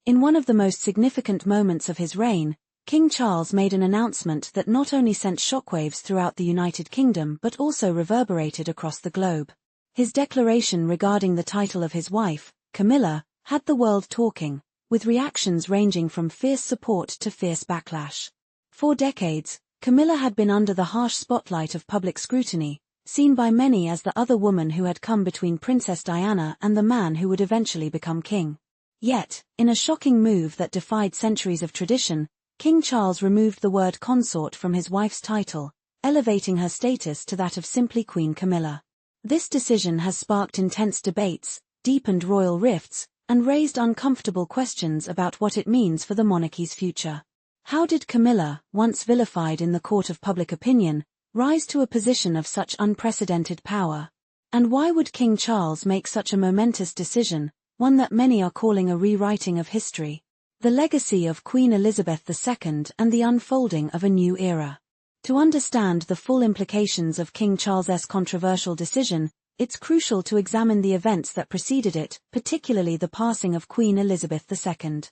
In one of the most significant moments of his reign, King Charles made an announcement that not only sent shockwaves throughout the United Kingdom but also reverberated across the globe. His declaration regarding the title of his wife, Camilla, had the world talking, with reactions ranging from fierce support to fierce backlash. For decades, Camilla had been under the harsh spotlight of public scrutiny, seen by many as the other woman who had come between Princess Diana and the man who would eventually become king. Yet, in a shocking move that defied centuries of tradition, King Charles removed the word consort from his wife's title, elevating her status to that of simply Queen Camilla. This decision has sparked intense debates, deepened royal rifts, and raised uncomfortable questions about what it means for the monarchy's future. How did Camilla, once vilified in the court of public opinion, rise to a position of such unprecedented power? And why would King Charles make such a momentous decision, one that many are calling a rewriting of history? The legacy of Queen Elizabeth II and the unfolding of a new era. To understand the full implications of King Charles's controversial decision, it's crucial to examine the events that preceded it, particularly the passing of Queen Elizabeth II.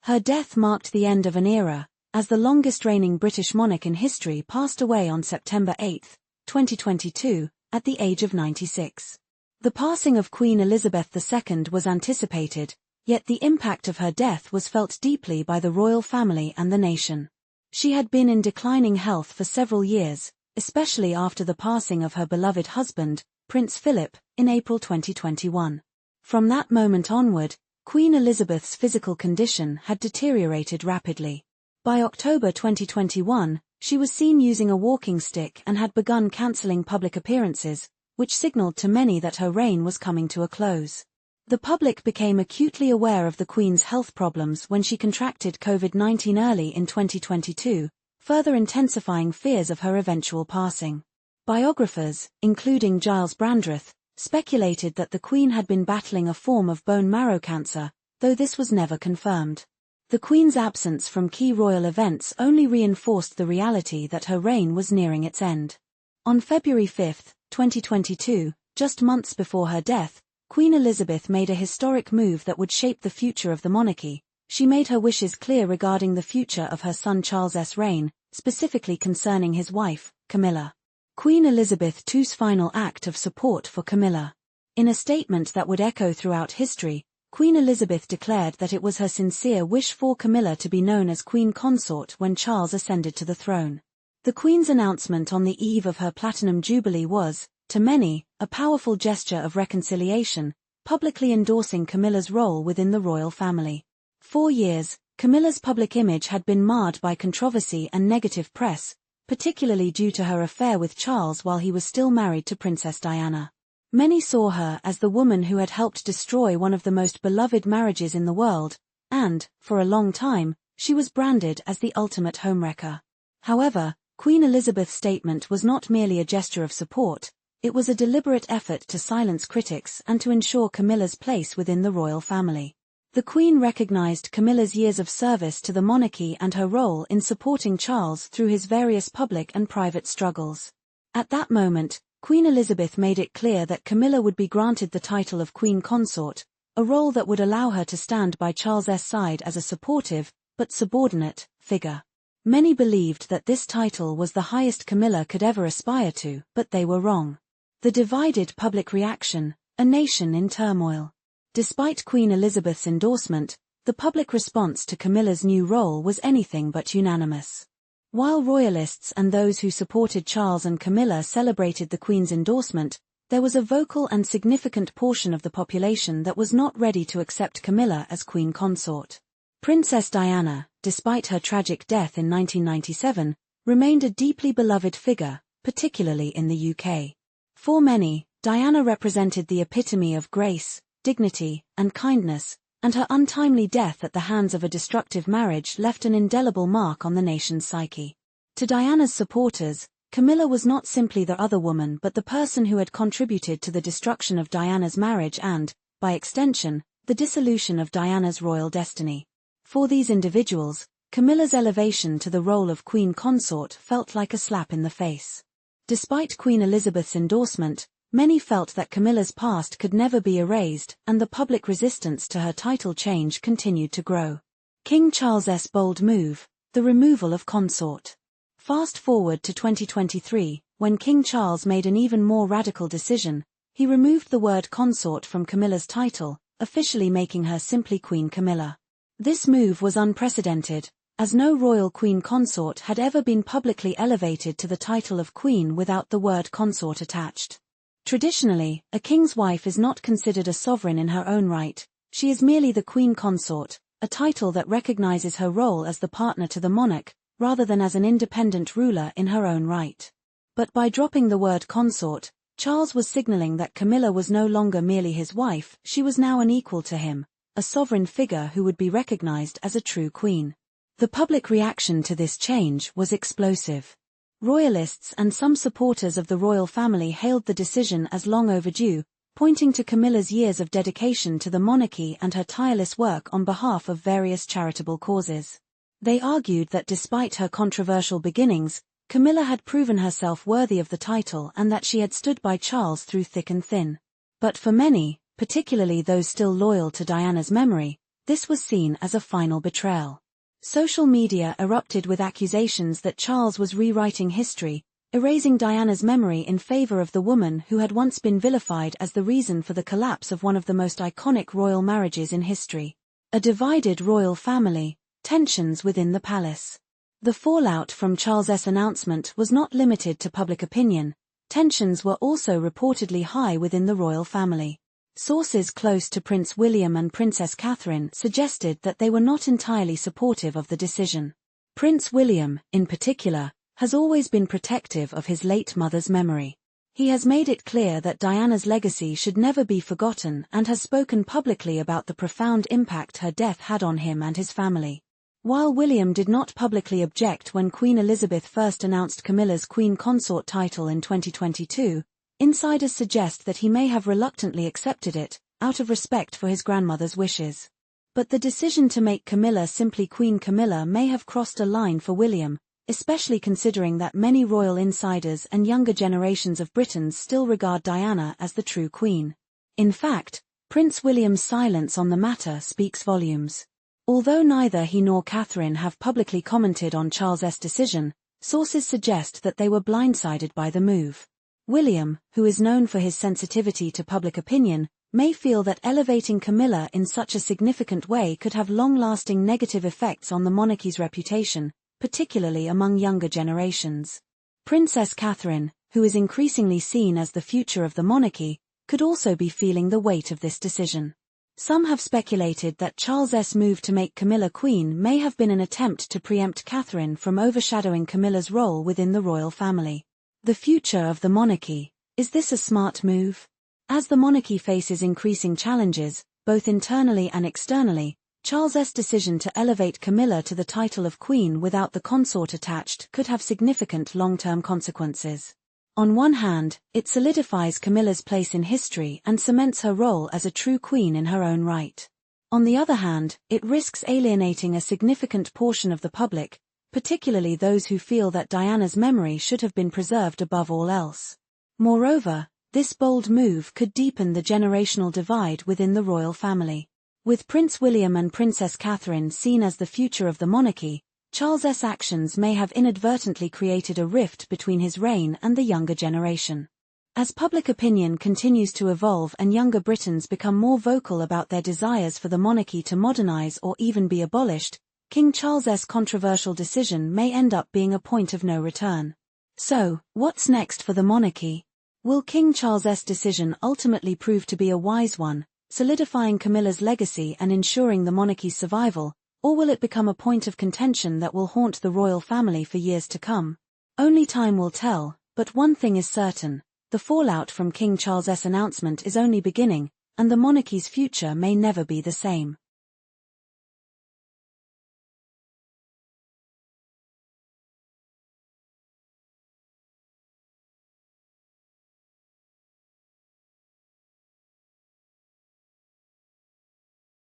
Her death marked the end of an era, as the longest-reigning British monarch in history passed away on September 8, 2022, at the age of 96. The passing of Queen Elizabeth II was anticipated, yet the impact of her death was felt deeply by the royal family and the nation. She had been in declining health for several years, especially after the passing of her beloved husband, Prince Philip, in April 2021. From that moment onward, Queen Elizabeth's physical condition had deteriorated rapidly. By October 2021, she was seen using a walking stick and had begun cancelling public appearances, which signaled to many that her reign was coming to a close. The public became acutely aware of the Queen's health problems when she contracted COVID-19 early in 2022, further intensifying fears of her eventual passing. Biographers, including Giles Brandreth, speculated that the Queen had been battling a form of bone marrow cancer, though this was never confirmed. The Queen's absence from key royal events only reinforced the reality that her reign was nearing its end. On February 5, 2022, just months before her death, Queen Elizabeth made a historic move that would shape the future of the monarchy. She made her wishes clear regarding the future of her son Charles's reign, specifically concerning his wife, Camilla. Queen Elizabeth II's final act of support for Camilla. In a statement that would echo throughout history, Queen Elizabeth declared that it was her sincere wish for Camilla to be known as Queen Consort when Charles ascended to the throne. The Queen's announcement on the eve of her Platinum Jubilee was, to many, a powerful gesture of reconciliation, publicly endorsing Camilla's role within the royal family. For years, Camilla's public image had been marred by controversy and negative press, particularly due to her affair with Charles while he was still married to Princess Diana. Many saw her as the woman who had helped destroy one of the most beloved marriages in the world, and, for a long time, she was branded as the ultimate homewrecker. However, Queen Elizabeth's statement was not merely a gesture of support. It was a deliberate effort to silence critics and to ensure Camilla's place within the royal family. The Queen recognized Camilla's years of service to the monarchy and her role in supporting Charles through his various public and private struggles. At that moment, Queen Elizabeth made it clear that Camilla would be granted the title of Queen Consort, a role that would allow her to stand by Charles's side as a supportive, but subordinate, figure. Many believed that this title was the highest Camilla could ever aspire to, but they were wrong. The divided public reaction, a nation in turmoil. Despite Queen Elizabeth's endorsement, the public response to Camilla's new role was anything but unanimous. While royalists and those who supported Charles and Camilla celebrated the Queen's endorsement, there was a vocal and significant portion of the population that was not ready to accept Camilla as Queen Consort. Princess Diana, despite her tragic death in 1997, remained a deeply beloved figure, particularly in the UK. For many, Diana represented the epitome of grace, dignity, and kindness, and her untimely death at the hands of a destructive marriage left an indelible mark on the nation's psyche. To Diana's supporters, Camilla was not simply the other woman but the person who had contributed to the destruction of Diana's marriage and, by extension, the dissolution of Diana's royal destiny. For these individuals, Camilla's elevation to the role of Queen Consort felt like a slap in the face. Despite Queen Elizabeth's endorsement, many felt that Camilla's past could never be erased, and the public resistance to her title change continued to grow. King Charles's bold move, the removal of consort. Fast forward to 2023, when King Charles made an even more radical decision. He removed the word consort from Camilla's title, officially making her simply Queen Camilla. This move was unprecedented, as no royal queen consort had ever been publicly elevated to the title of queen without the word consort attached. Traditionally, a king's wife is not considered a sovereign in her own right. She is merely the queen consort, a title that recognizes her role as the partner to the monarch, rather than as an independent ruler in her own right. But by dropping the word consort, Charles was signaling that Camilla was no longer merely his wife, she was now an equal to him, a sovereign figure who would be recognized as a true queen. The public reaction to this change was explosive. Royalists and some supporters of the royal family hailed the decision as long overdue, pointing to Camilla's years of dedication to the monarchy and her tireless work on behalf of various charitable causes. They argued that despite her controversial beginnings, Camilla had proven herself worthy of the title and that she had stood by Charles through thick and thin. But for many, particularly those still loyal to Diana's memory, this was seen as a final betrayal. Social media erupted with accusations that Charles was rewriting history, erasing Diana's memory in favor of the woman who had once been vilified as the reason for the collapse of one of the most iconic royal marriages in history. A divided royal family, tensions within the palace. The fallout from Charles's announcement was not limited to public opinion. Tensions were also reportedly high within the royal family. Sources close to Prince William and Princess Catherine suggested that they were not entirely supportive of the decision. Prince William, in particular, has always been protective of his late mother's memory. He has made it clear that Diana's legacy should never be forgotten and has spoken publicly about the profound impact her death had on him and his family. While William did not publicly object when Queen Elizabeth first announced Camilla's queen consort title in 2022, insiders suggest that he may have reluctantly accepted it, out of respect for his grandmother's wishes. But the decision to make Camilla simply Queen Camilla may have crossed a line for William, especially considering that many royal insiders and younger generations of Britons still regard Diana as the true queen. In fact, Prince William's silence on the matter speaks volumes. Although neither he nor Catherine have publicly commented on Charles's decision, sources suggest that they were blindsided by the move. William, who is known for his sensitivity to public opinion, may feel that elevating Camilla in such a significant way could have long-lasting negative effects on the monarchy's reputation, particularly among younger generations. Princess Catherine, who is increasingly seen as the future of the monarchy, could also be feeling the weight of this decision. Some have speculated that Charles's move to make Camilla queen may have been an attempt to preempt Catherine from overshadowing Camilla's role within the royal family. The future of the monarchy. Is this a smart move? As the monarchy faces increasing challenges, both internally and externally, Charles's decision to elevate Camilla to the title of queen without the consort attached could have significant long-term consequences. On one hand, it solidifies Camilla's place in history and cements her role as a true queen in her own right. On the other hand, it risks alienating a significant portion of the public, particularly those who feel that Diana's memory should have been preserved above all else. Moreover, this bold move could deepen the generational divide within the royal family. With Prince William and Princess Catherine seen as the future of the monarchy, Charles's actions may have inadvertently created a rift between his reign and the younger generation. As public opinion continues to evolve and younger Britons become more vocal about their desires for the monarchy to modernize or even be abolished, King Charles's controversial decision may end up being a point of no return. So, what's next for the monarchy? Will King Charles's decision ultimately prove to be a wise one, solidifying Camilla's legacy and ensuring the monarchy's survival, or will it become a point of contention that will haunt the royal family for years to come? Only time will tell, but one thing is certain: the fallout from King Charles's announcement is only beginning, and the monarchy's future may never be the same.